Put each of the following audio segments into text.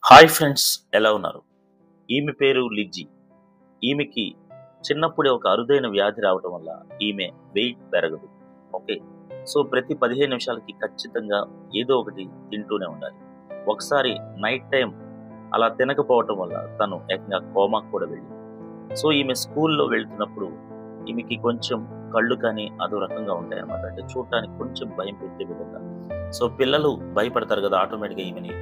Hi friends, ఎలా ఉన్నారు? ఈమె పేరు లిజ్జీ. ఈమెకి చిన్నప్పుడే ఒక అరుదైన వ్యాధి రావటం వల్ల ఈమె వెయిట్ పెరగదు. ఓకే. సో ప్రతి 15 నిమిషాలకి ఖచ్చితంగా ఏదో ఒకటి తింటూనే ఉండాలి. ఒకసారి నైట్ టైం అలా తినకపోవటం వల్ల తను ఏకంగా కోమాకు కూడా వెళ్ళింది. సో ఈమె స్కూల్లో వెళ్తున్నప్పుడు ఈమెకి కొంచెం కళ్ళు కానీ అదో రకంగా ఉంటాయన్నమాట. అంటే చూడటానికి కొంచెం భయం పెట్టే విధంగా. సో పిల్లలు భయపడతారు కదా ఆటోమేటిక్గా ఈమెని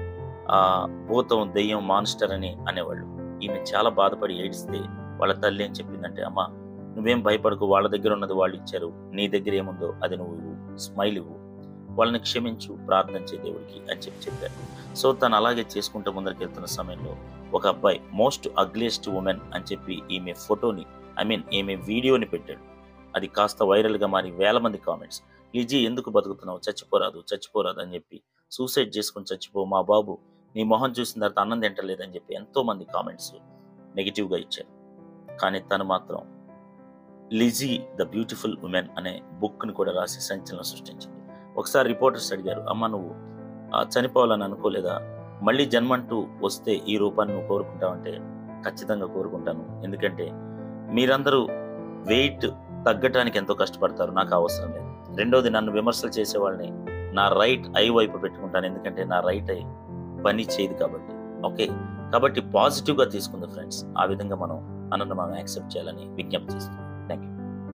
భూతం, దెయ్యం, మాన్స్టర్ అని అనేవాళ్ళు. ఈమె చాలా బాధపడి ఏడిస్తే వాళ్ళ తల్లి ఏం చెప్పిందంటే, అమ్మా నువ్వేం భయపడకు, వాళ్ళ దగ్గర ఉన్నది వాళ్ళు ఇచ్చారు, నీ దగ్గర ఏముందో అది నువ్వు ఇవ్వు, స్మైల్ ఇవ్వు, వాళ్ళని క్షమించు, ప్రార్థన చేయ దేవుడికి అని చెప్పారు. సో తను అలాగే చేసుకుంటూ ముందరికి వెళ్తున్న సమయంలో ఒక అబ్బాయి మోస్ట్ అగ్లియెస్ట్ ఉమెన్ అని చెప్పి ఈమె ఫోటోని ఈమె వీడియోని పెట్టాడు. అది కాస్త వైరల్గా మారి వేల మంది కామెంట్స్, లిజీ ఎందుకు బతుకుతున్నావు, చచ్చిపోరాదు అని చెప్పి, సూసైడ్ చేసుకుని చచ్చిపో, మా బాబు నీ మొహం చూసిన తర్వాత అన్నం తింటలేదని చెప్పి ఎంతో మంది కామెంట్స్ నెగిటివ్గా ఇచ్చారు. కానీ తను మాత్రం లిజీ ద బ్యూటిఫుల్ ఉమెన్ అనే బుక్ని కూడా రాసి సంచలనం సృష్టించింది. ఒకసారి రిపోర్టర్స్ అడిగారు, అమ్మ నువ్వు చనిపోవాలని అనుకోలేదా, మళ్ళీ జన్మంటూ వస్తే ఈ రూపాన్ని నువ్వు కోరుకుంటావంటే ఖచ్చితంగా కోరుకుంటాను, ఎందుకంటే మీరందరూ వెయిట్ తగ్గటానికి ఎంతో కష్టపడతారు, నాకు అవసరం లేదు. రెండోది, నన్ను విమర్శలు చేసే వాళ్ళని నా రైట్ ఐ వైపు పెట్టుకుంటాను, ఎందుకంటే నా రైట్ ఐ పని చేయదు కాబట్టి. ఓకే, కాబట్టి పాజిటివ్గా తీసుకుంది ఫ్రెండ్స్. ఆ విధంగా మనం యాక్సెప్ట్ చేయాలని విజ్ఞప్తి చేస్తున్నాం. Thank you.